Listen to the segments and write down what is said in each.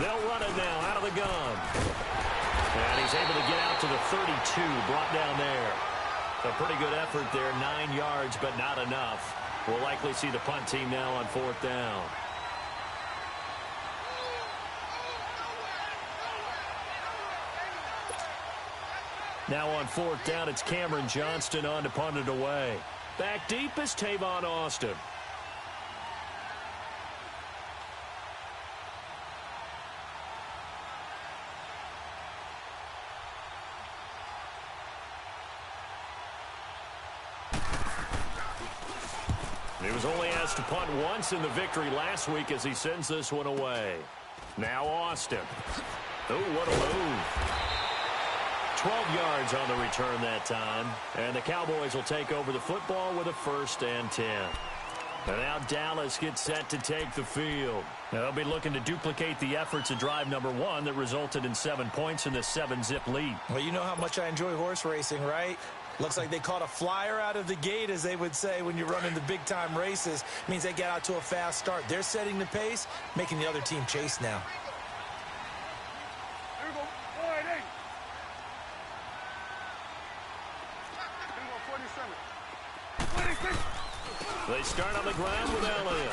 They'll run it now out of the gun. And he's able to get out to the 32, brought down there. A pretty good effort there, 9 yards, but not enough. We'll likely see the punt team now on 4th down. Now on 4th down, it's Cameron Johnston on to punt it away. Back deep is Tavon Austin. He was only asked to punt once in the victory last week as he sends this one away. Now Austin. Oh, what a move. 12 yards on the return that time. And the Cowboys will take over the football with a 1st and 10. And now Dallas gets set to take the field. They'll be looking to duplicate the efforts of drive number 1 that resulted in 7 points in the 7-zip lead. Well, you know how much I enjoy horse racing, right? Looks like they caught a flyer out of the gate, as they would say when you're running the big-time races. Means they get out to a fast start. They're setting the pace, making the other team chase now. Here we go. 4-8. Here we go, 47. 26. They start on the ground with Elliott.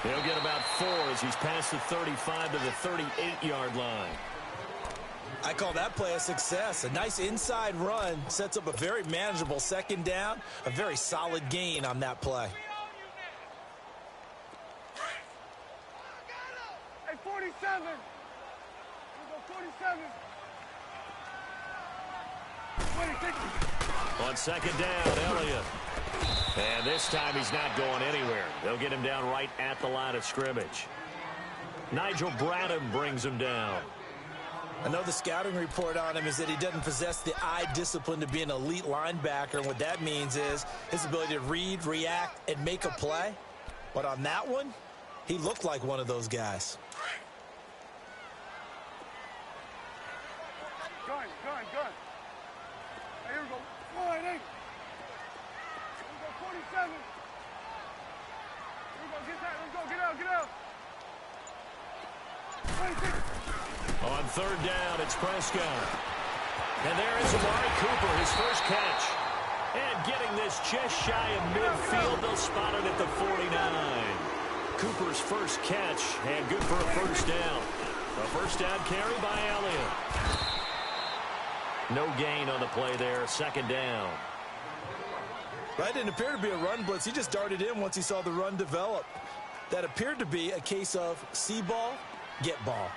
He'll get about 4 as he's past the 35 to the 38-yard line. I call that play a success. A nice inside run sets up a very manageable 2nd down. A very solid gain on that play. Hey, 47. Here we go, 47. 26. On 2nd down, Elliott. And this time he's not going anywhere. They'll get him down right at the line of scrimmage. Nigel Bradham brings him down. I know the scouting report on him is that he doesn't possess the eye discipline to be an elite linebacker. And what that means is his ability to read, react, and make a play. But on that one, he looked like one of those guys. Gun. Hey, here we go. 4-8. Here we go, 47. Here we go, get that. Let's go, get out. 26. On 3rd down, it's Prescott. And there is Amari Cooper, his first catch. And getting this just shy of midfield, they'll spot it at the 49. Cooper's first catch, and good for a 1st down. A 1st down carry by Elliott. No gain on the play there, 2nd down. That didn't appear to be a run blitz. He just darted in once he saw the run develop. That appeared to be a case of see ball, get ball.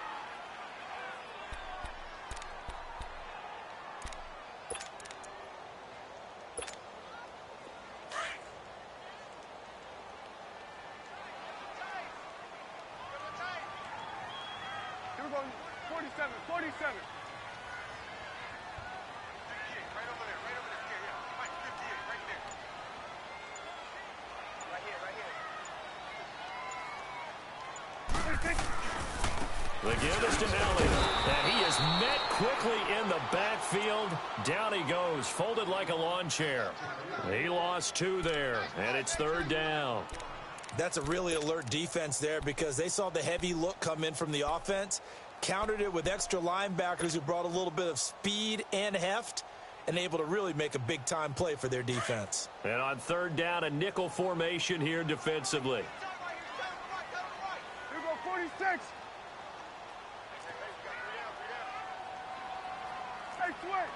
Here we go, 47. 58, right over there. Yeah. Mike, 58, right there. Right here. 26. The give is to Elliott, and he is met quickly in the backfield. Down he goes, folded like a lawn chair. He lost 2 there, and it's 3rd down. That's a really alert defense there because they saw the heavy look come in from the offense, countered it with extra linebackers who brought a little bit of speed and heft, and able to really make a big-time play for their defense. And on 3rd down, a nickel formation here defensively. Here we go, 46. Hey, switch.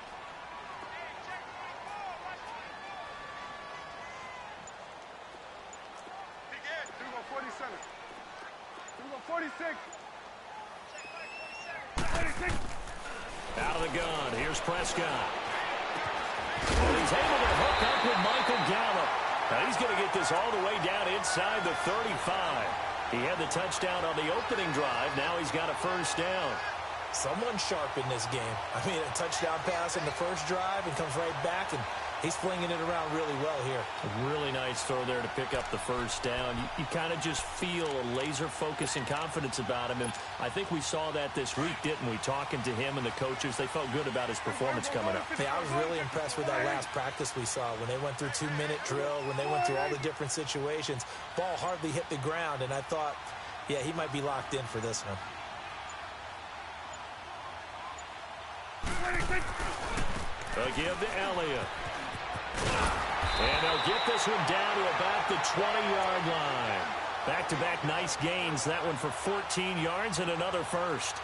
Here we go, 47. Here we go, 46. 46. Out of the gun, here's Prescott. And he's able to hook up with Michael Gallup. Now he's going to get this all the way down inside the 35. He had the touchdown on the opening drive. Now he's got a 1st down. Someone sharp in this game. I mean, a touchdown pass in the first drive and comes right back, and he's flinging it around really well here. A really nice throw there to pick up the 1st down. You kind of just feel a laser focus and confidence about him, and I think we saw that this week, didn't we? Talking to him and the coaches, they felt good about his performance coming up. Hey, I was really impressed with that last practice we saw when they went through 2-minute drill, when they went through all the different situations. Ball hardly hit the ground, and I thought, yeah, he might be locked in for this one. They'll give to Elliott. And they'll get this one down to about the 20-yard line. Back-to-back nice gains. That one for 14 yards and another first.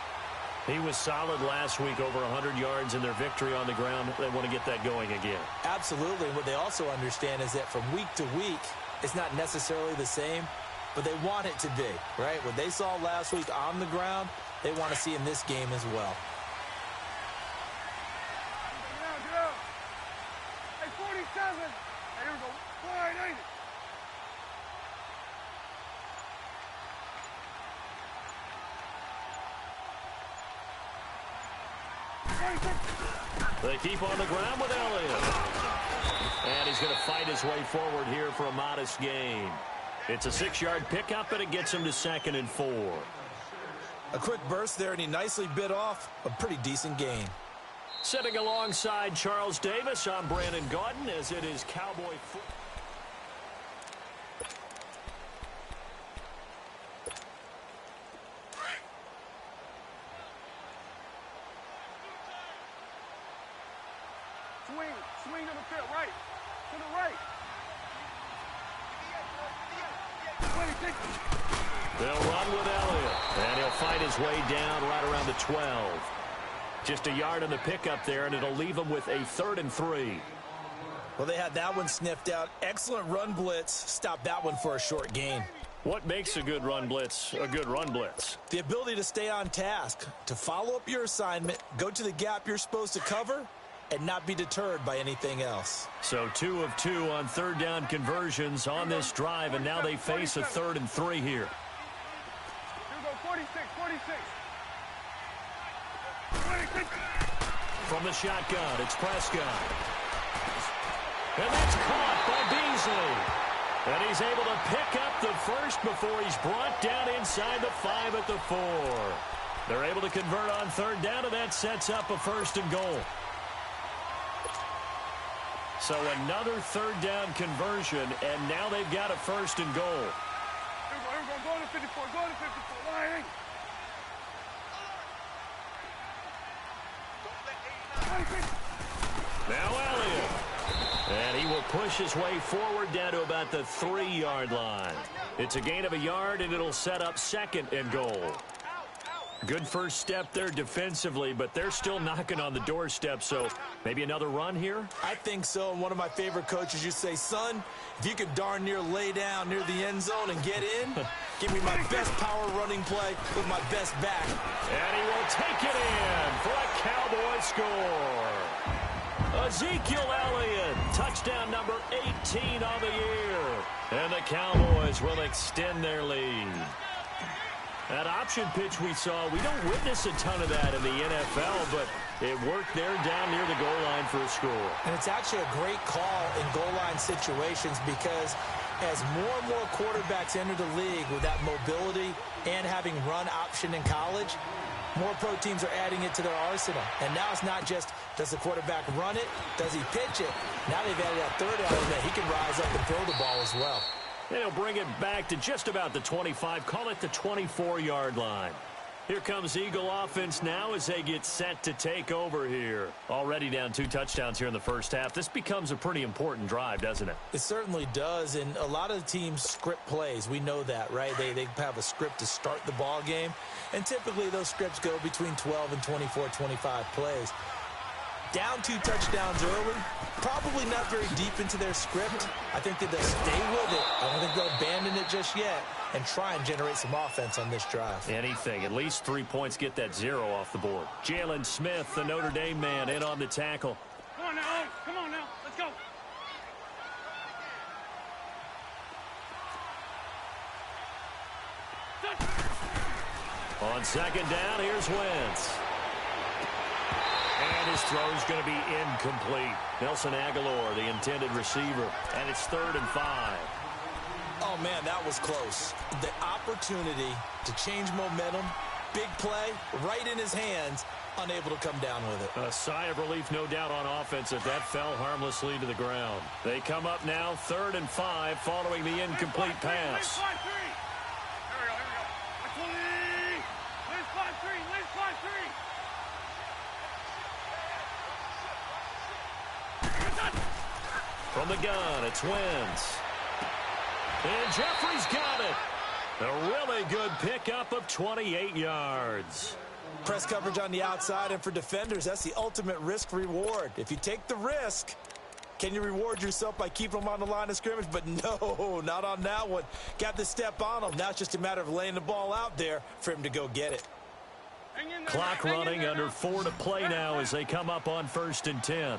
He was solid last week, over 100 yards in their victory on the ground. They want to get that going again. Absolutely. And what they also understand is that from week to week, it's not necessarily the same, but they want it to be, right? What they saw last week on the ground, they want to see in this game as well. Get out. Hey, 47. Hey, here we go. Wide, ain't it? They keep on the ground with Elliott. And he's going to fight his way forward here for a modest gain. It's a 6-yard pickup, and it gets him to 2nd and 4. A quick burst there, and he nicely bit off a pretty decent gain. Sitting alongside Charles Davis, I'm Brandon Gaudin, as it is Cowboy football. Swing to the field, right. To the right. They'll run with Elliott, and he'll fight his way down right around the 12. Just a yard on the pickup there, and it'll leave him with a 3rd and 3. Well, they had that one sniffed out. Excellent run blitz. Stopped that one for a short gain. What makes a good run blitz a good run blitz? The ability to stay on task, to follow up your assignment, go to the gap you're supposed to cover, and not be deterred by anything else. So 2 of 2 on 3rd down conversions on this drive, and now they face a 3rd and 3 here. Here we go, 46. From the shotgun, it's Prescott. And that's caught by Beasley. And he's able to pick up the first before he's brought down inside the 5 at the 4. They're able to convert on 3rd down, and that sets up a 1st and goal. So another 3rd down conversion, and now they've got a 1st and goal. Here we go. Go to 54. Line. Now Elliott. And he will push his way forward down to about the 3-yard line. It's a gain of a yard, and it'll set up 2nd and goal. Good first step there defensively, but they're still knocking on the doorstep, so maybe another run here? I think so. And one of my favorite coaches, you say, son, if you could darn near lay down near the end zone and get in, give me my best power running play with my best back. And he will take it in for a Cowboy score. Ezekiel Elliott, touchdown number 18 on the year. And the Cowboys will extend their lead. That option pitch we saw, we don't witness a ton of that in the NFL, but it worked there down near the goal line for a score. And it's actually a great call in goal line situations because as more and more quarterbacks enter the league with that mobility and having run option in college, more pro teams are adding it to their arsenal. And now it's not just, does the quarterback run it? Does he pitch it? Now they've added that 3rd element. He can rise up and throw the ball as well. And he'll bring it back to just about the 25, call it the 24-yard line. Here comes Eagle offense now as they get set to take over here. Already down 2 touchdowns here in the first half. This becomes a pretty important drive, doesn't it? It certainly does, and a lot of the teams script plays. We know that, right? They have a script to start the ball game, and typically those scripts go between 12 and 24, 25 plays. Down 2 touchdowns early, probably not very deep into their script. I think that they'll stay with it. I don't think they'll abandon it just yet and try and generate some offense on this drive. Anything. At least 3 points, get that 0 off the board. Jalen Smith, the Notre Dame man, in on the tackle. Come on now. Let's go. On 2nd down, here's Wentz. And his throw is going to be incomplete. Nelson Aguilar, the intended receiver. And it's 3rd and 5. Oh, man, that was close. The opportunity to change momentum, big play, right in his hands, unable to come down with it. A sigh of relief, no doubt, on offense if that fell harmlessly to the ground. They come up now 3rd and 5 following the incomplete pass. From the gun, it's Wentz. And Jeffrey's got it. A really good pickup of 28 yards. Press coverage on the outside, and for defenders, that's the ultimate risk-reward. If you take the risk, can you reward yourself by keeping them on the line of scrimmage? But no, not on that one. Got to step on them. Now it's just a matter of laying the ball out there for him to go get it. Clock running, under 4 to play now as they come up on 1st and 10. Here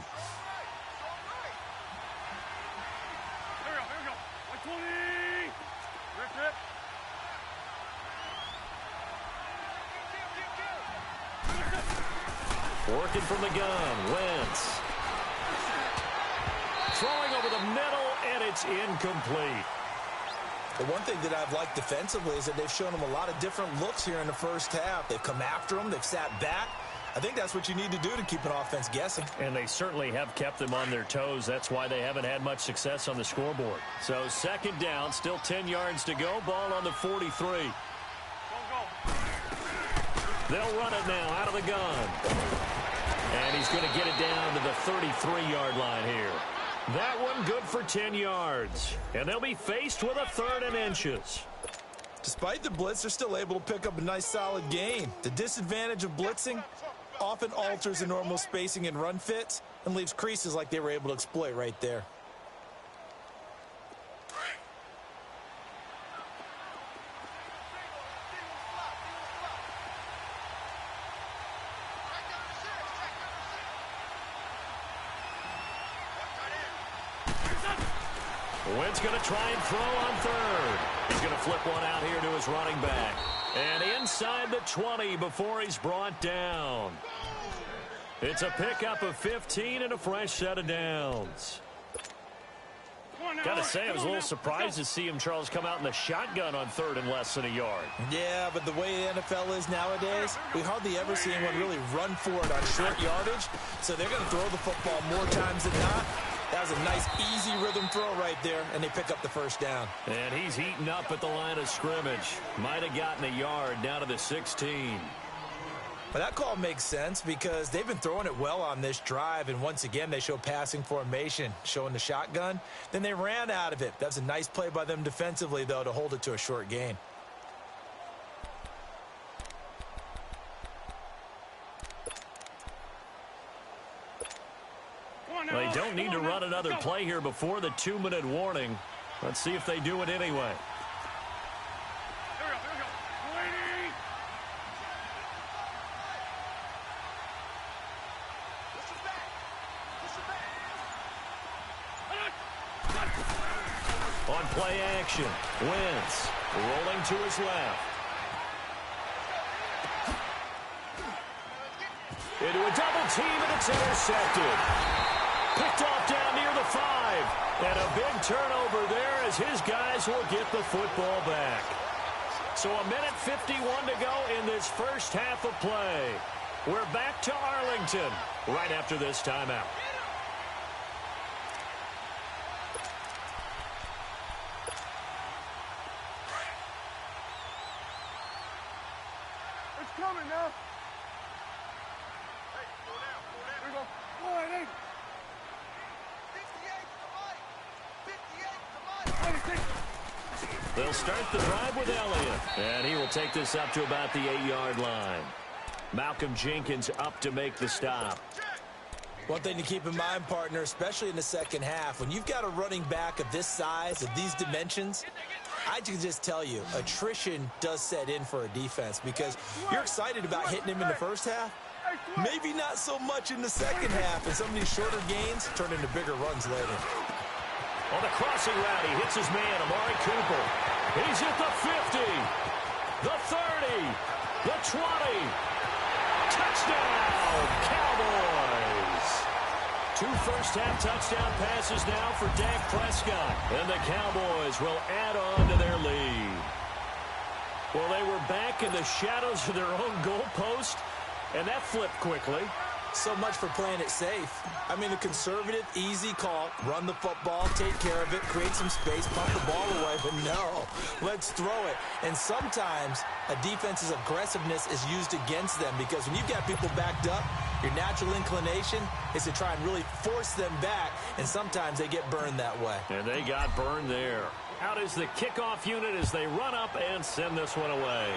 we go. 120. Rip. Working from the gun, Wentz. Throwing over the middle, and it's incomplete. The one thing that I've liked defensively is that they've shown them a lot of different looks here in the first half. They've come after them. They've sat back. I think that's what you need to do to keep an offense guessing. And they certainly have kept them on their toes. That's why they haven't had much success on the scoreboard. So 2nd down, still 10 yards to go. Ball on the 43. Go. They'll run it now out of the gun. And he's going to get it down to the 33-yard line here. That one good for 10 yards. And they'll be faced with a 3rd and inches. Despite the blitz, they're still able to pick up a nice, solid gain. The disadvantage of blitzing often alters the normal spacing and run fits and leaves creases like they were able to exploit right there. Wentz going to try and throw on 3rd. He's going to flip one out here to his running back. And inside the 20 before he's brought down. It's a pickup of 15 and a fresh set of downs. Got to say, I was a little surprised to see him, Charles, come out in the shotgun on 3rd and less than a yard. Yeah, but the way the NFL is nowadays, we hardly ever see anyone really run for it on short yardage. So they're going to throw the football more times than not. That was a nice, easy rhythm throw right there, and they pick up the 1st down. And he's heating up at the line of scrimmage. Might have gotten a yard down to the 16. But that call makes sense because they've been throwing it well on this drive, and once again, they show passing formation, showing the shotgun. Then they ran out of it. That's a nice play by them defensively, though, to hold it to a short gain. They don't need to run another play here before the 2-minute warning. Let's see if they do it anyway. Here we go. 20. On play action, Wentz rolling to his left. Into a double team, and it's intercepted. Picked off down near the 5. And a big turnover there as his guys will get the football back. So 1:51 to go in this first half of play. We're back to Arlington right after this timeout. It's coming now. Hey, go down. Here we go. Line 8. 58 to 56. They'll start the drive with Elliott. And he will take this up to about the 8-yard line. Malcolm Jenkins up to make the stop. One thing to keep in mind, partner, especially in the second half, when you've got a running back of this size, of these dimensions, I can just tell you, attrition does set in for a defense because you're excited about hitting him in the first half. Maybe not so much in the second half, and some of these shorter gains turn into bigger runs later. On the crossing route, he hits his man, Amari Cooper. He's at the 50, the 30, the 20. Touchdown, Cowboys! 2 first-half touchdown passes now for Dak Prescott. And the Cowboys will add on to their lead. Well, they were back in the shadows of their own goalpost, and that flipped quickly. So much for playing it safe. I mean, the conservative, easy call, run the football, take care of it, create some space, pump the ball away, but no, let's throw it. And sometimes a defense's aggressiveness is used against them because when you've got people backed up, your natural inclination is to try and really force them back, and sometimes they get burned that way. And they got burned there. Out is the kickoff unit as they run up and send this one away.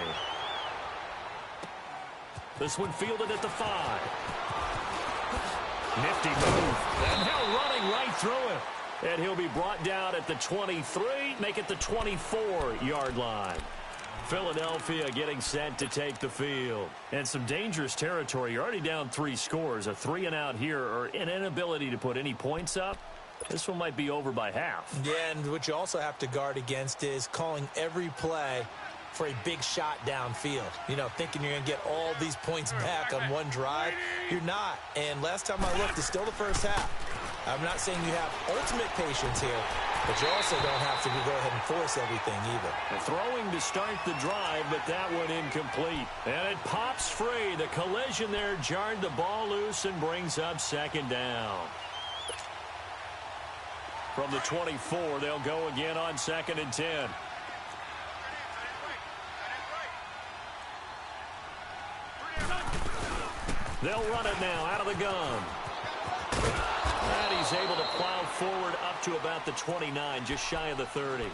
This one fielded at the 5. Nifty move. And now running right through it. And he'll be brought down at the 23, make it the 24-yard line. Philadelphia getting set to take the field. And some dangerous territory. You're already down 3 scores. A 3-and-out here or an inability to put any points up. This one might be over by half. Yeah, and what you also have to guard against is calling every play for a big shot downfield. You know, thinking you're going to get all these points back on one drive. You're not. And last time I looked, it's still the first half. I'm not saying you have ultimate patience here, but you also don't have to go ahead and force everything either. And throwing to start the drive, but that one incomplete. And it pops free. The collision there jarred the ball loose and brings up 2nd down. From the 24, they'll go again on 2nd and 10. They'll run it now out of the gun. And he's able to plow forward up to about the 29, just shy of the 30.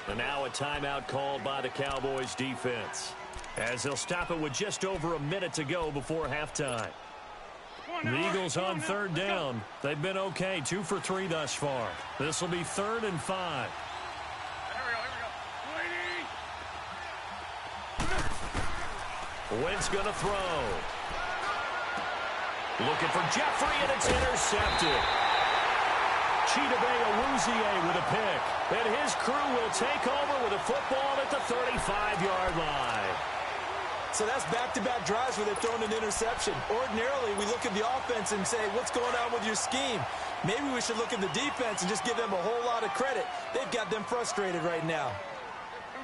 And now a timeout called by the Cowboys defense, as they'll stop it with just over a minute to go before halftime. The Eagles on 3rd down. They've been okay, 2 for 3 thus far. This will be 3rd and 5. Wentz going to throw. Looking for Jeffrey, and it's intercepted. Chidobe Awuzie with a pick. And his crew will take over with a football at the 35-yard line. So that's back-to-back drives where they've thrown an interception. Ordinarily, we look at the offense and say, what's going on with your scheme? Maybe we should look at the defense and just give them a whole lot of credit. They've got them frustrated right now.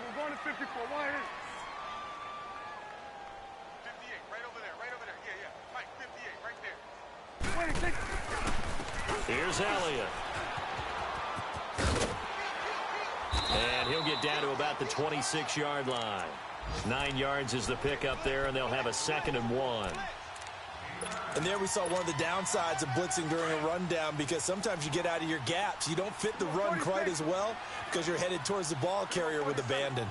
We're going to 54. Why here? 58, right over there. Yeah. Mike, 58, right there. 26. Here's Elliott. And he'll get down to about the 26-yard line. 9 yards is the pickup there, and they'll have a 2nd and 1. And there we saw one of the downsides of blitzing during a rundown, because sometimes you get out of your gaps. You don't fit the run quite as well because you're headed towards the ball carrier with abandon.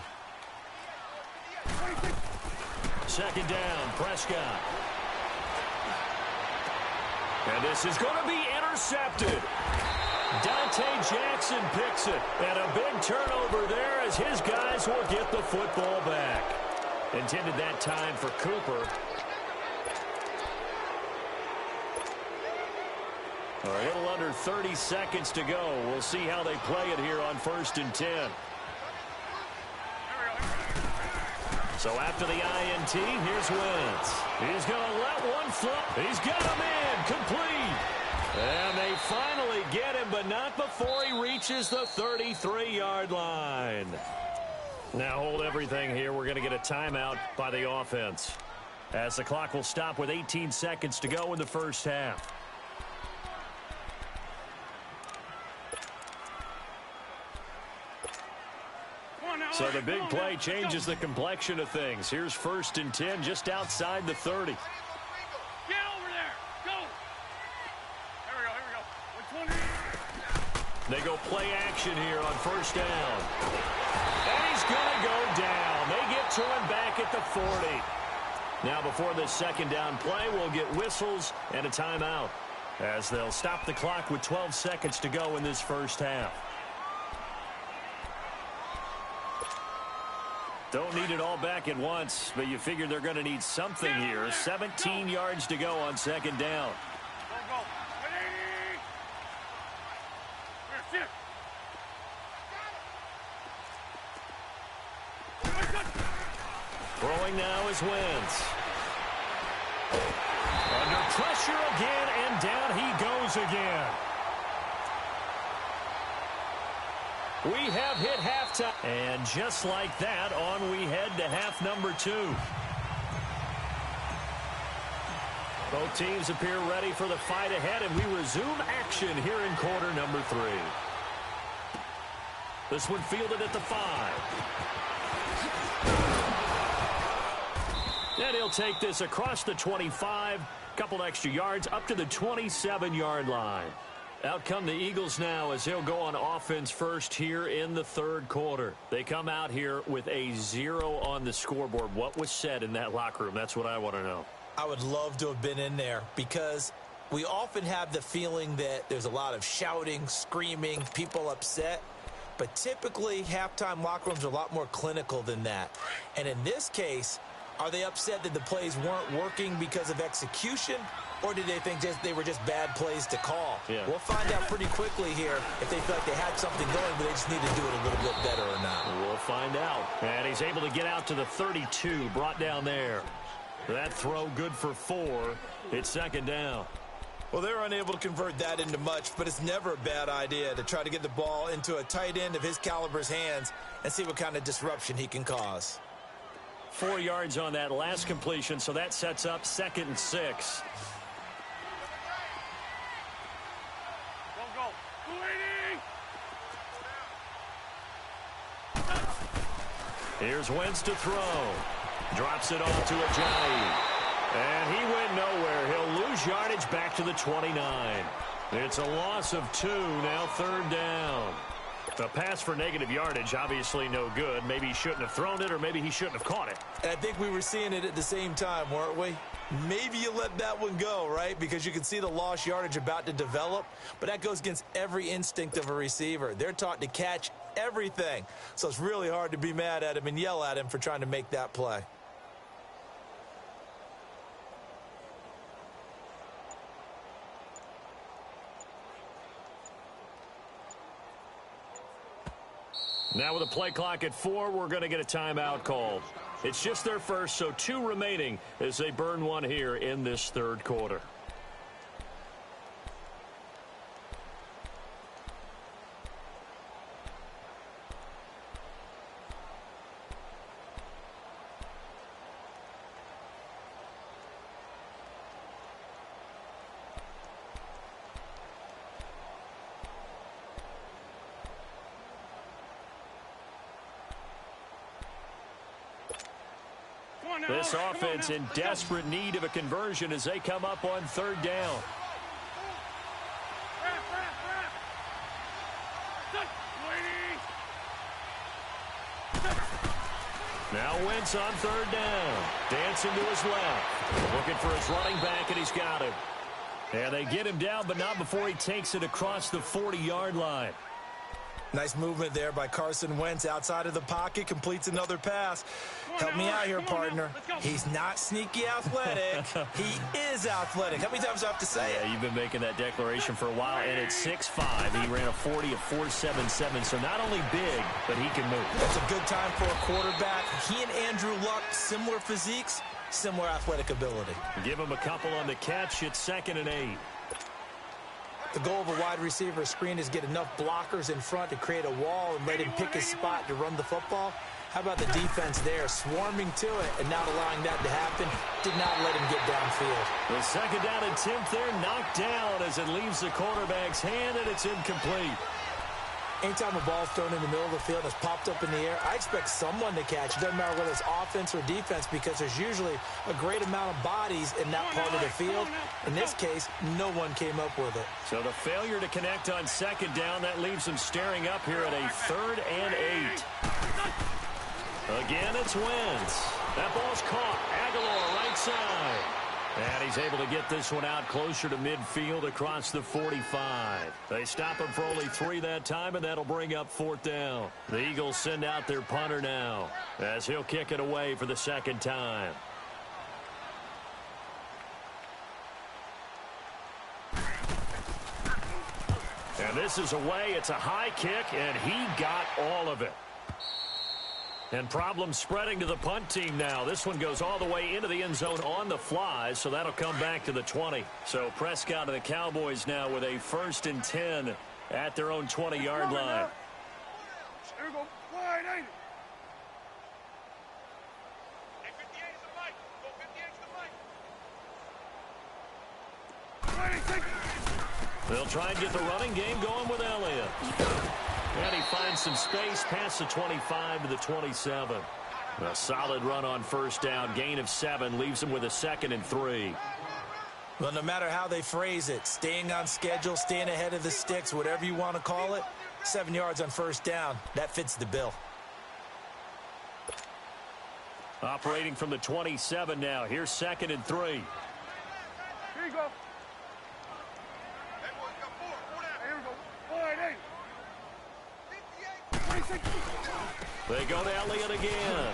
2nd down, Prescott. And this is going to be intercepted. Dante Jackson picks it. And a big turnover there as his guys will get the football back. Intended that time for Cooper. A little under 30 seconds to go. We'll see how they play it here on 1st and 10. So after the INT, here's Wentz. He's going to let one fly. He's got him in. Complete. And they finally get him, but not before he reaches the 33-yard line. Now hold everything here. We're going to get a timeout by the offense, as the clock will stop with 18 seconds to go in the first half. So the big play changes the complexion of things. Here's 1st and 10 just outside the 30. Get over there. Go. Here we go. 120. They go play action here on 1st down. And he's going to go down. They get to him back at the 40. Now before the 2nd down play, we'll get whistles and a timeout, as they'll stop the clock with 12 seconds to go in this first half. Don't need it all back at once, but you figure they're going to need something here. 17 yards to go on 2nd down. Go. 180. Here, sit. Throwing now is Wentz. Under pressure again, and down he goes again. We have hit halftime. And just like that, on we head to half number 2. Both teams appear ready for the fight ahead, and we resume action here in quarter number 3. This one fielded at the 5. And he'll take this across the 25, couple extra yards, up to the 27-yard line. Out come the Eagles now as they'll go on offense first here in the third quarter. They come out here with a 0 on the scoreboard. What was said in that locker room? That's what I want to know. I would love to have been in there because we often have the feeling that there's a lot of shouting, screaming, people upset. But typically, halftime locker rooms are a lot more clinical than that. And in this case, are they upset that the plays weren't working because of execution? Or did they think they were just bad plays to call? Yeah. We'll find out pretty quickly here if they feel like they had something going, but they just need to do it a little bit better or not. We'll find out. And he's able to get out to the 32, brought down there. That throw good for 4. It's second down. Well, they're unable to convert that into much, but it's never a bad idea to try to get the ball into a tight end of his caliber's hands and see what kind of disruption he can cause. 4 yards on that last completion, so that sets up 2nd and 6. Here's Wentz to throw. Drops it off to Ajayi. And he went nowhere. He'll lose yardage back to the 29. It's a loss of 2, now 3rd down. A pass for negative yardage, obviously no good. Maybe he shouldn't have thrown it, or maybe he shouldn't have caught it. And I think we were seeing it at the same time, weren't we? Maybe you let that one go, right? Because you can see the lost yardage about to develop. But that goes against every instinct of a receiver. They're taught to catch everything. So it's really hard to be mad at him and yell at him for trying to make that play. Now with a play clock at 4, we're going to get a timeout called. It's just their first, so 2 remaining as they burn one here in this third quarter. This offense in desperate need of a conversion as they come up on 3rd down. Now Wentz on 3rd down. Dancing to his left. Looking for his running back, and he's got him. And they get him down, but not before he takes it across the 40-yard line. Nice movement there by Carson Wentz outside of the pocket, completes another pass. Help me out here, partner. He's not sneaky athletic. He is athletic. How many times do I have to say it? Yeah, you've been making that declaration for a while, and at 6'5", he ran a 40 of 4.77, so not only big, but he can move. That's a good time for a quarterback. He and Andrew Luck, similar physiques, similar athletic ability. Give him a couple on the catch. It's 2nd and 8. The goal of a wide receiver screen is get enough blockers in front to create a wall and let him pick his spot to run the football. How about the defense there, swarming to it and not allowing that to happen? Did not let him get downfield. The 2nd down attempt there knocked down as it leaves the quarterback's hand, and it's incomplete. Anytime a ball's thrown in the middle of the field and it's popped up in the air, I expect someone to catch. It doesn't matter whether it's offense or defense because there's usually a great amount of bodies in that part of the field. In this case, no one came up with it. So the failure to connect on 2nd down, that leaves them staring up here at a 3rd and 8. Again, it's Wentz. That ball's caught. Aguilar right side. And he's able to get this one out closer to midfield across the 45. They stop him for only 3 that time, and that'll bring up 4th down. The Eagles send out their punter now as he'll kick it away for the 2nd time. And this is away. It's a high kick, and he got all of it. And problems spreading to the punt team now. This one goes all the way into the end zone on the fly, so that'll come back to the 20. So Prescott and the Cowboys now with a 1st and 10 at their own 20-yard line. Here we go. Wide, ain't it? Hey, 58 is the mic. Go 58 is the mic. They'll try and get the running game going with Elliott. And he finds some space past the 25 to the 27. A solid run on first down. Gain of 7 leaves him with a 2nd and 3. Well, no matter how they phrase it, staying on schedule, staying ahead of the sticks, whatever you want to call it, 7 yards on first down, that fits the bill. Operating from the 27 now. Here's 2nd and 3. Here you go. Hey, boys, got 4. 4 down. Here we go. 488. 26. They go to Elliott again.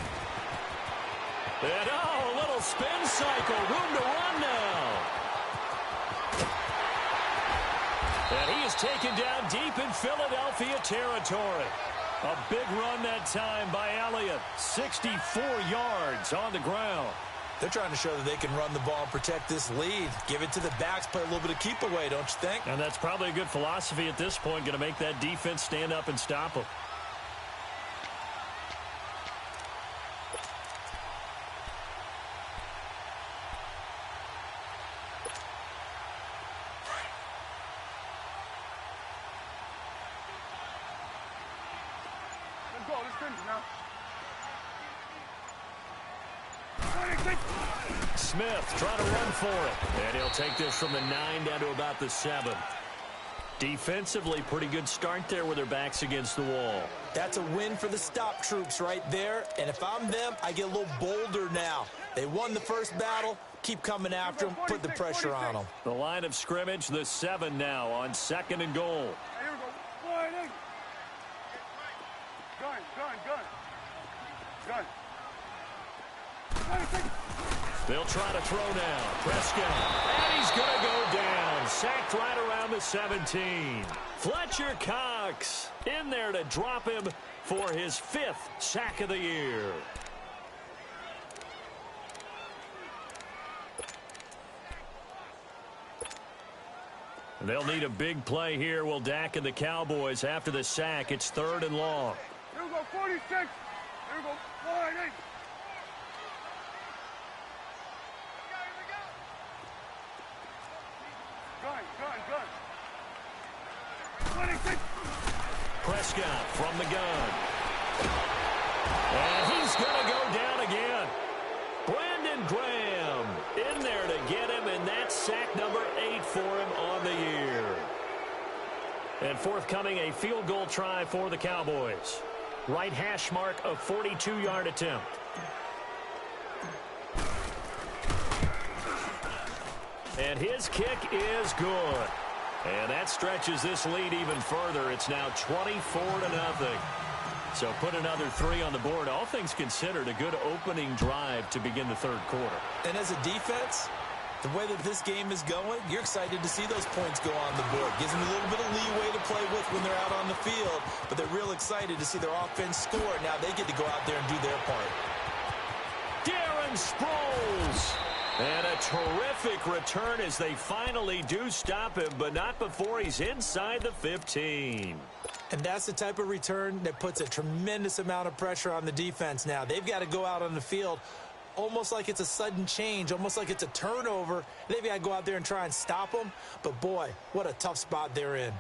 And, oh, a little spin cycle. Room to run now. And he is taken down deep in Philadelphia territory. A big run that time by Elliott. 64 yards on the ground. They're trying to show that they can run the ball and protect this lead. Give it to the backs, play a little bit of keep away, don't you think? And that's probably a good philosophy at this point. Going to make that defense stand up and stop them. Let's go. Let's finish now. 26. Smith trying to run for it. And he'll take this from the 9 down to about the 7. Defensively, pretty good start there with their backs against the wall. That's a win for the stop troops right there. And if I'm them, I get a little bolder now. They won the first battle. Keep coming after them. Put the pressure on them. The line of scrimmage, the 7 now on 2nd and goal. Here we go. 488. Gun, gun, gun. Gun. 26. They'll try to throw now. Prescott. And he's going to go down. Sacked right around the 17. Fletcher Cox in there to drop him for his 5th sack of the year. They'll need a big play here. Will Dak and the Cowboys after the sack. It's 3rd and long. Here we go. 46. Here we go. 488. Gun, gun, gun. 26. Prescott from the gun. And he's going to go down again. Brandon Graham in there to get him, and that's sack number 8 for him on the year. And forthcoming, a field goal try for the Cowboys. Right hash mark, a 42-yard attempt. And his kick is good. And that stretches this lead even further. It's now 24-0. So put another 3 on the board. All things considered, a good opening drive to begin the 3rd quarter. And as a defense, the way that this game is going, you're excited to see those points go on the board. Gives them a little bit of leeway to play with when they're out on the field. But they're real excited to see their offense score. Now they get to go out there and do their part. Darren Sproles. And a terrific return as they finally do stop him, but not before he's inside the 15. And that's the type of return that puts a tremendous amount of pressure on the defense now. They've got to go out on the field almost like it's a sudden change, almost like it's a turnover. They've got to go out there and try and stop them. But, boy, what a tough spot they're in.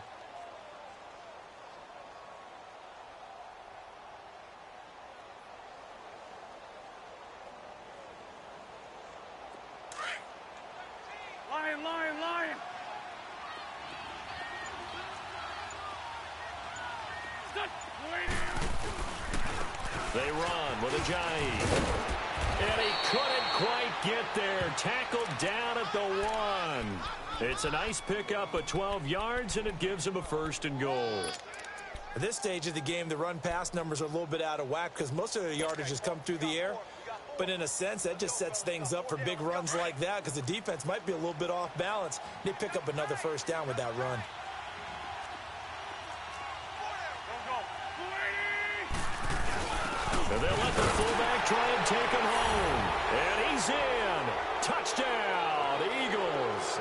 Lion, lion, lion. Stop. They run with Ajayi. And he couldn't quite get there. Tackled down at the 1. It's a nice pickup of 12 yards, and it gives him a 1st and goal. At this stage of the game, the run-pass numbers are a little bit out of whack because most of their yardage has come through the air. But in a sense, that just sets things up for big runs like that because the defense might be a little bit off balance. They pick up another 1st down with that run. And they'll let the fullback try and take him home. And he's in. Touchdown, Eagles.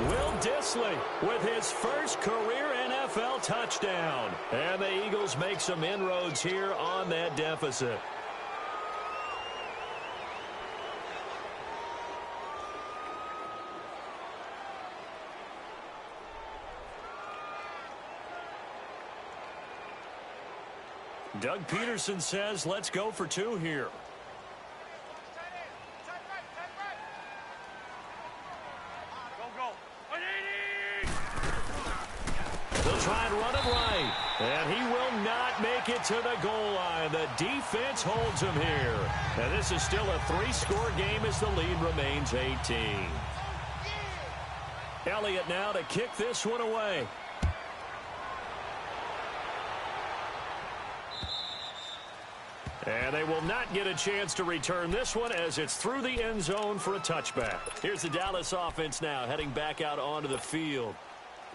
Will Dissly with his first career NFL touchdown. And the Eagles make some inroads here on that deficit. Doug Peterson says, let's go for 2 here. They'll try and run it right. And he will not make it to the goal line. The defense holds him here. And this is still a 3-score game as the lead remains 18. Elliott now to kick this one away. And they will not get a chance to return this one as it's through the end zone for a touchback. Here's the Dallas offense now heading back out onto the field.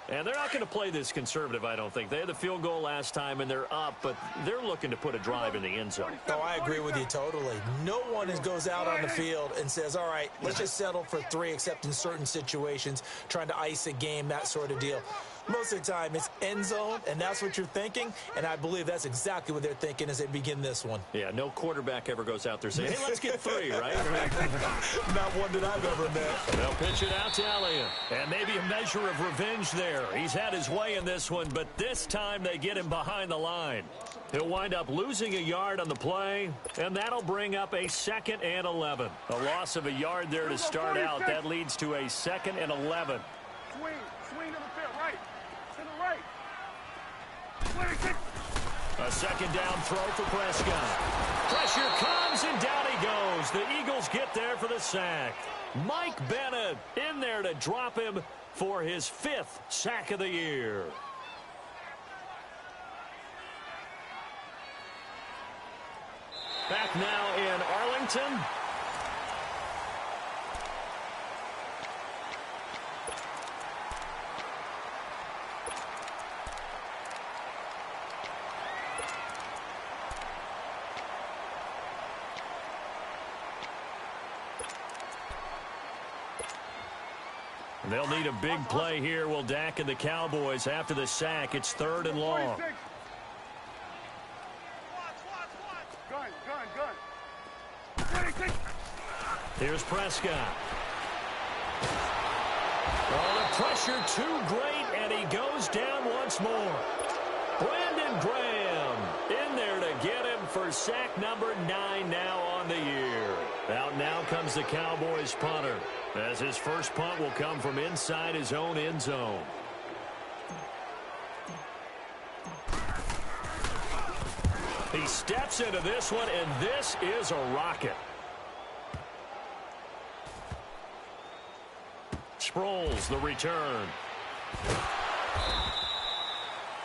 And they're not going to play this conservative, I don't think. They had the field goal last time, and they're up, but they're looking to put a drive in the end zone. Oh, I agree with you totally. No one goes out on the field and says, all right, let's just settle for 3, except in certain situations, trying to ice a game, that sort of deal. Most of the time, it's end zone, and that's what you're thinking, and I believe that's exactly what they're thinking as they begin this one. Yeah, no quarterback ever goes out there saying, hey, let's get 3, right? Not one that I've ever met. They'll pitch it out to Elliott, and maybe a measure of revenge there. He's had his way in this one, but this time they get him behind the line. He'll wind up losing a yard on the play, and that'll bring up a 2nd and 11. A loss of a yard there to start out. That leads to a 2nd and 11. Swing to the field, right. To the right. 26. A 2nd down throw for Prescott. Pressure comes, and down he goes. The Eagles get there for the sack. Mike Bennett in there to drop him for his 5th sack of the year. Back now in Arlington. They'll need a big play here. Will Dak and the Cowboys after the sack. It's 3rd and long. Gun. 26. Here's Prescott. Oh, the pressure too great, and he goes down once more. Brandon Graham in there to get him for sack number 9 now on the year. Out now comes the Cowboys punter, as his first punt will come from inside his own end zone. He steps into this one, and this is a rocket. Sproles, the return.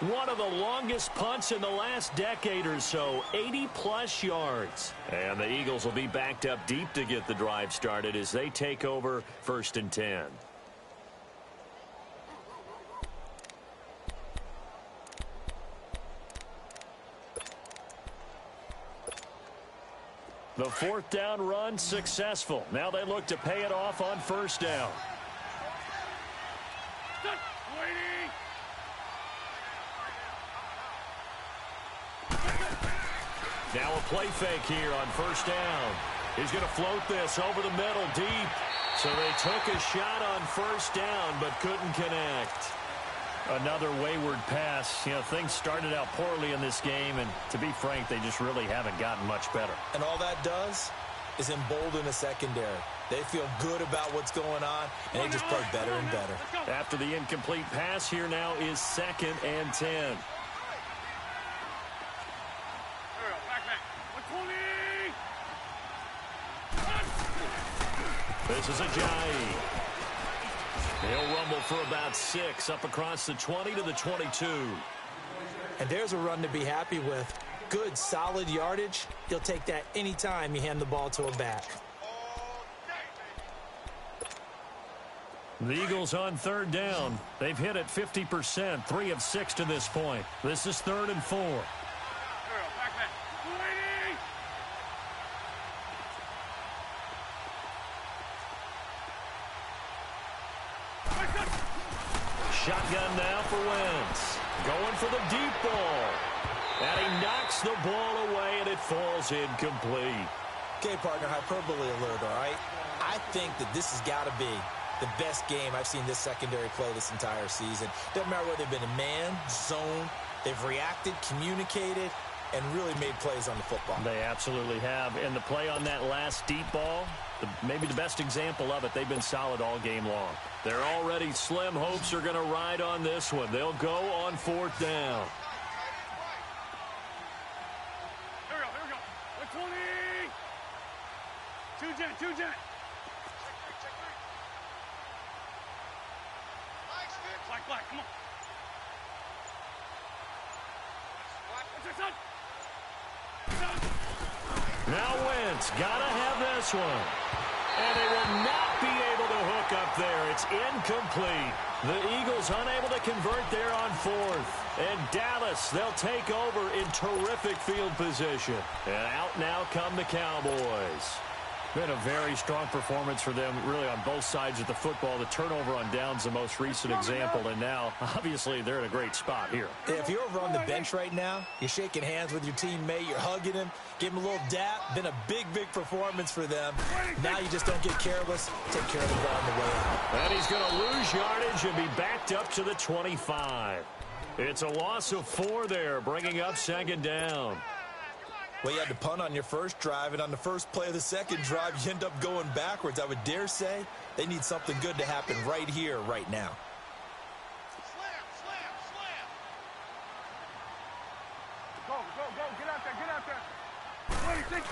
One of the longest punts in the last decade or so, 80-plus yards. And the Eagles will be backed up deep to get the drive started as they take over 1st and 10. The 4th down run successful. Now they look to pay it off on 1st down. Now a play fake here on 1st down. He's going to float this over the middle deep. So they took a shot on 1st down but couldn't connect. Another wayward pass. You know, things started out poorly in this game, and to be frank, they just really haven't gotten much better. And all that does is embolden the secondary. They feel good about what's going on, and they just play better and better. After the incomplete pass, here now is 2nd and 10. This is Ajayi. He'll rumble for about 6 up across the 20 to the 22. And there's a run to be happy with. Good, solid yardage. You'll take that anytime you hand the ball to a back. The Eagles on 3rd down. They've hit it 50%, 3 of 6 to this point. This is 3rd and 4. Shotgun now for Wentz. Going for the deep ball. And he knocks the ball away, and it falls incomplete. Okay, partner, hyperbole alert, all right? I think that this has got to be the best game I've seen this secondary play this entire season. Doesn't matter whether they've been in man, zone, they've reacted, communicated, and really made plays on the football. They absolutely have. And the play on that last deep ball, maybe the best example of it, they've been solid all game long. They're already slim hopes are going to ride on this one. They'll go on 4th down. Here we go. 120. Two jet. Black, come on. Now Wentz got to have this one. And they will not be able to hook up there. It's incomplete. The Eagles unable to convert there on 4th. And Dallas, they'll take over in terrific field position. And out now come the Cowboys. Been a very strong performance for them, really, on both sides of the football. The turnover on downs, the most recent example, and now, obviously, they're in a great spot here. If you're over on the bench right now, you're shaking hands with your teammate, you're hugging him, give him a little dap. Been a big performance for them. Now you just don't get careless. Take care of the ball on the way out. And he's going to lose yardage and be backed up to the 25. It's a loss of 4 there, bringing up 2nd down. Well, you had to punt on your first drive, and on the first play of the second drive, you end up going backwards. I would dare say they need something good to happen right here, right now. Slam. Go. Get out there. 26.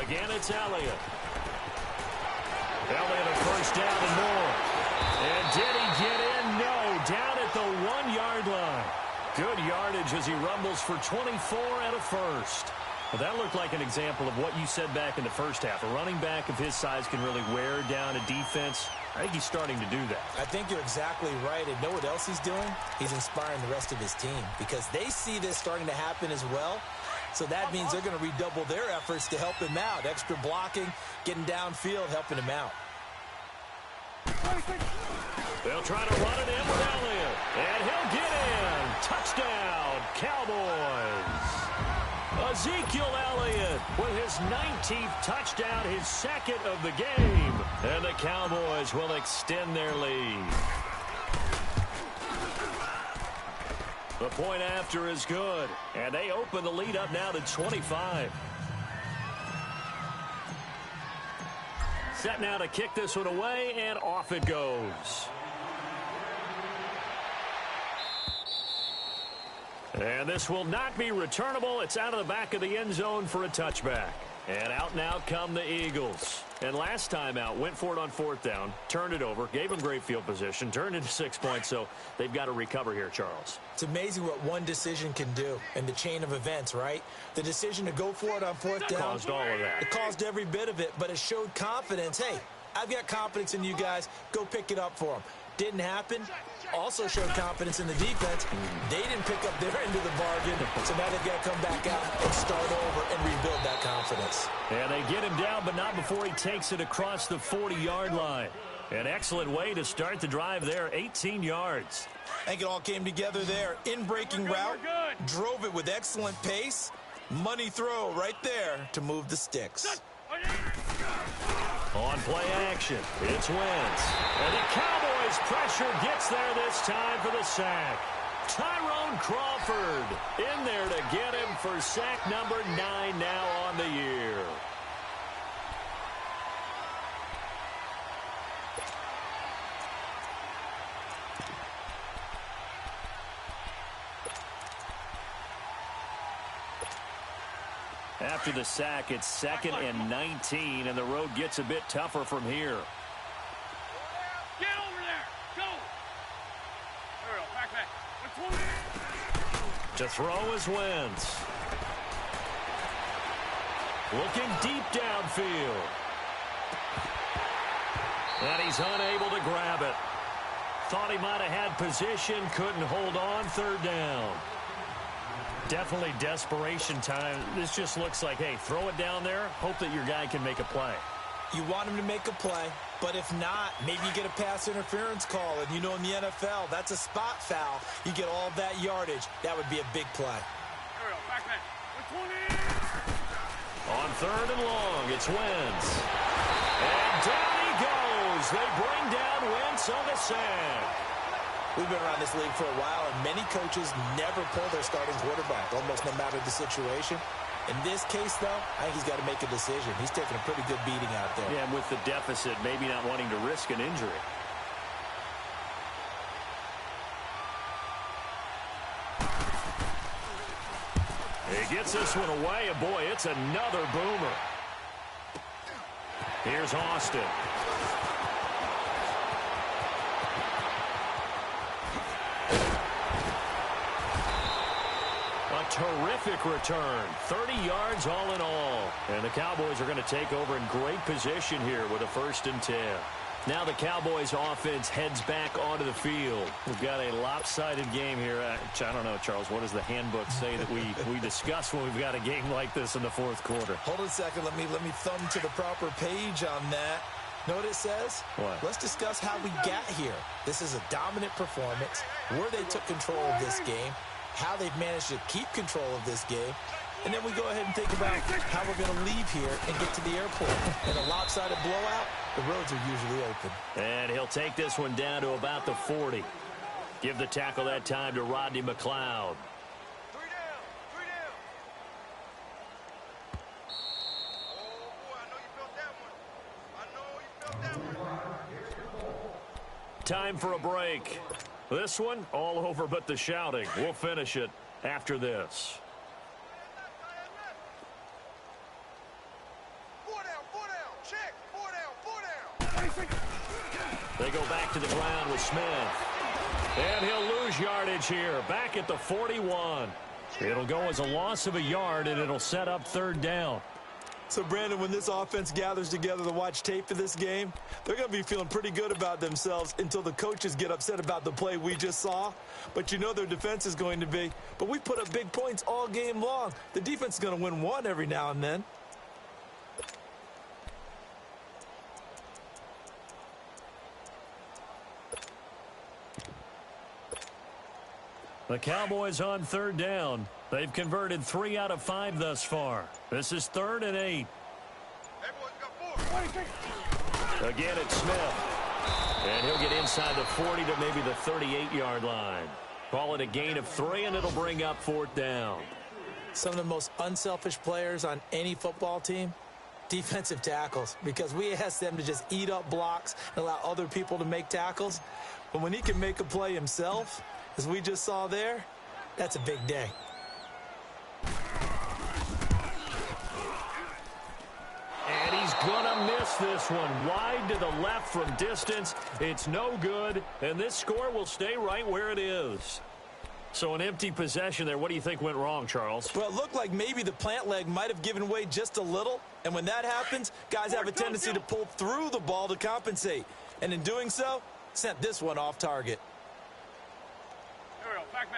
Again, it's Elliott. Elliott a first down and more. And did he get in? No. Down at the 1-yard line. Good yardage as he rumbles for 24 and a first. Well, that looked like an example of what you said back in the first half. A running back of his size can really wear down a defense. I think he's starting to do that. I think you're exactly right. And know what else he's doing? He's inspiring the rest of his team because they see this starting to happen as well. So that means they're going to redouble their efforts to help him out. Extra blocking, getting downfield, helping him out. They'll try to run it in with Elliott. And he'll get in. Touchdown, Cowboys. Ezekiel Elliott with his 19th touchdown, his 2nd of the game. And the Cowboys will extend their lead. The point after is good. And they open the lead up now to 25. Set now to kick this one away, and off it goes. And this will not be returnable. It's out of the back of the end zone for a touchback. And out now come the Eagles. And last time out, went for it on 4th down, turned it over, gave them great field position, turned into 6 points, so they've got to recover here, Charles. It's amazing what one decision can do in the chain of events, right? The decision to go for it on 4th down. Caused all of that. It caused every bit of it, but it showed confidence. Hey, I've got confidence in you guys. Go pick it up for them. Didn't happen. Also showed confidence in the defense. They didn't pick up their end of the bargain, so now they've got to come back out and start over and rebuild that confidence. And they get him down, but not before he takes it across the 40-yard line. An excellent way to start the drive there, 18 yards. I think it all came together there. In-breaking route, drove it with excellent pace. Money throw right there to move the sticks. On play action, it's Wentz. And the Cowboys pressure gets there this time for the sack. Tyrone Crawford in there to get him for sack number 9 now on the year. After the sack, it's 2nd and 19, and the road gets a bit tougher from here. Get over there. Go. There we go. Back. 120. To throw is Wentz. Looking deep downfield. And he's unable to grab it. Thought he might have had position, couldn't hold on, 3rd down. Definitely desperation time. This just looks like, hey, throw it down there, hope that your guy can make a play. You want him to make a play, but if not, maybe you get a pass interference call, and you know in the NFL, that's a spot foul. You get all that yardage. That would be a big play. There we go. Back. 120. On 3rd and long, it's Wentz. And down he goes. They bring down Wentz on the sack. We've been around this league for a while, and many coaches never pull their starting quarterback, almost no matter the situation. In this case, though, I think he's got to make a decision. He's taking a pretty good beating out there. Yeah, and with the deficit, maybe not wanting to risk an injury. He gets this one away, and boy, it's another boomer. Here's Austin. A terrific return. 30 yards all in all. And the Cowboys are going to take over in great position here with a 1st and 10. Now the Cowboys offense heads back onto the field. We've got a lopsided game here. I don't know, Charles, what does the handbook say that we discuss when we've got a game like this in the 4th quarter? Hold on a second. Let me thumb to the proper page on that. Know what it says? What? Let's discuss how we got here. This is a dominant performance, where they took control of this game, how they've managed to keep control of this game, and then we go ahead and think about how we're going to leave here and get to the airport. In a lopsided blowout, the roads are usually open. And he'll take this one down to about the 40. Give the tackle that time to Rodney McLeod. 3 down. 3 down. Oh, boy, I know you felt that one. I know you felt that one. Time for a break. This one, all over but the shouting. We'll finish it after this. 4 down, 4 down. Check. 4 down, 4 down. They go back to the ground with Smith. And he'll lose yardage here, back at the 41. It'll go as a loss of a yard, and it'll set up 3rd down. So, Brandon, when this offense gathers together to watch tape for this game, they're going to be feeling pretty good about themselves until the coaches get upset about the play we just saw. But you know their defense is going to be. But we put up big points all game long. The defense is going to win one every now and then. The Cowboys on 3rd down. They've converted 3 out of 5 thus far. This is 3rd and 8. Hey, boys, you got 4. Again, it's Smith. And he'll get inside the 40 to maybe the 38-yard line. Call it a gain of 3, and it'll bring up 4th down. Some of the most unselfish players on any football team, defensive tackles, because we ask them to just eat up blocks and allow other people to make tackles. But when he can make a play himself, as we just saw there, that's a big day. And he's going to miss this one. Wide to the left from distance. It's no good, and this score will stay right where it is. So an empty possession there. What do you think went wrong, Charles? Well, it looked like maybe the plant leg might have given way just a little, and when that happens, guys have a tendency to pull through the ball to compensate. And in doing so, sent this one off target. There we go. Back.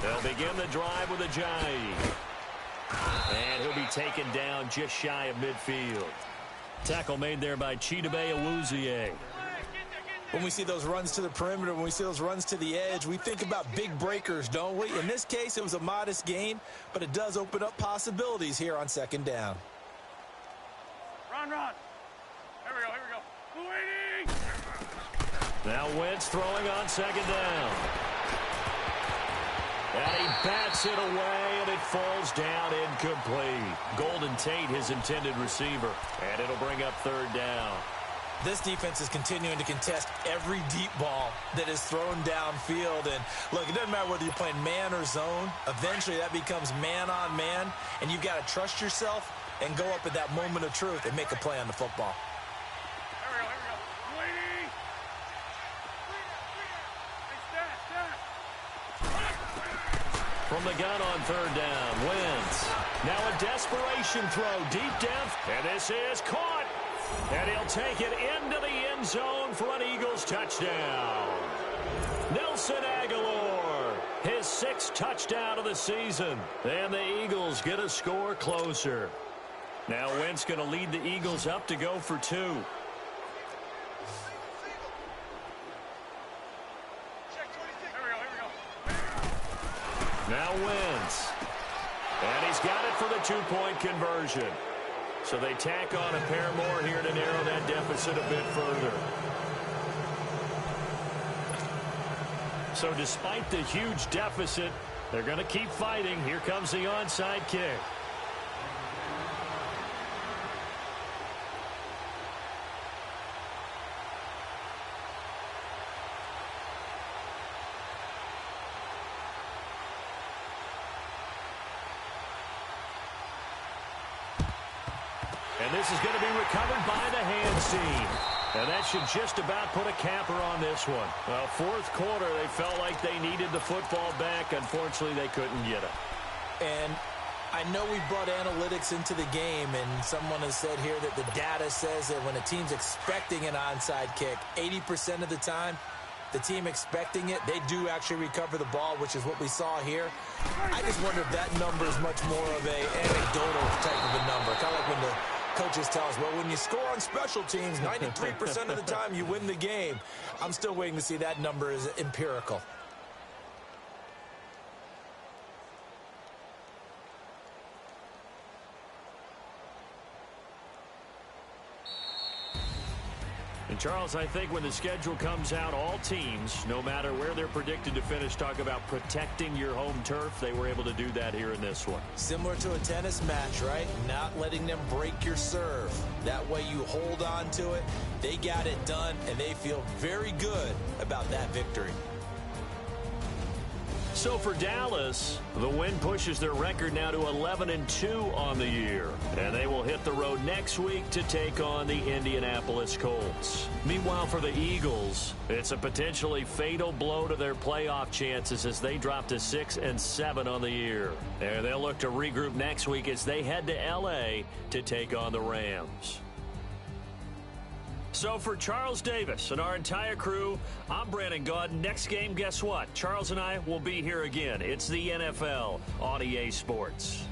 They'll begin the drive with a jive. And he'll be taken down just shy of midfield. Tackle made there by Chidobe Awuzie. When we see those runs to the perimeter, when we see those runs to the edge, we think about big breakers, don't we? In this case, it was a modest gain, but it does open up possibilities here on 2nd down. Run. Here we go. Waiting. Now Wentz throwing on 2nd down. And he bats it away, and it falls down incomplete. Golden Tate, his intended receiver. And it'll bring up 3rd down. This defense is continuing to contest every deep ball that is thrown downfield. And, look, it doesn't matter whether you're playing man or zone. Eventually, that becomes man on man, and you've got to trust yourself and go up at that moment of truth and make a play on the football. Here we go. Waiting. From the gun on 3rd down, Wentz. Now a desperation throw deep down. And this is caught. And he'll take it into the end zone for an Eagles touchdown. Nelson Aguilar, his 6th touchdown of the season. And the Eagles get a score closer. Now Wentz going to lead the Eagles up to go for 2. Now Wentz. And he's got it for the 2-point conversion. So they tack on a pair more here to narrow that deficit a bit further. So despite the huge deficit, they're going to keep fighting. Here comes the onside kick. And this is going to be recovered by the hands team. And that should just about put a capper on this one. Well, fourth quarter, they felt like they needed the football back. Unfortunately, they couldn't get it. And I know we brought analytics into the game, and someone has said here that the data says that when a team's expecting an onside kick, 80% of the time, the team expecting it, they do actually recover the ball, which is what we saw here. I just wonder if that number is much more of a anecdotal type of a number. Kind of like when the coaches tell us, well, when you score on special teams, 93% of the time you win the game. I'm still waiting to see that number is empirical. And, Charles, I think when the schedule comes out, all teams, no matter where they're predicted to finish, talk about protecting your home turf. They were able to do that here in this one. Similar to a tennis match, right? Not letting them break your serve. That way you hold on to it. They got it done, and they feel very good about that victory. So for Dallas, the win pushes their record now to 11-2 on the year. And they will hit the road next week to take on the Indianapolis Colts. Meanwhile, for the Eagles, it's a potentially fatal blow to their playoff chances as they drop to 6-7 on the year. And they'll look to regroup next week as they head to L.A. to take on the Rams. So for Charles Davis and our entire crew, I'm Brandon Gaudin. Next game, guess what? Charles and I will be here again. It's the NFL on EA Sports.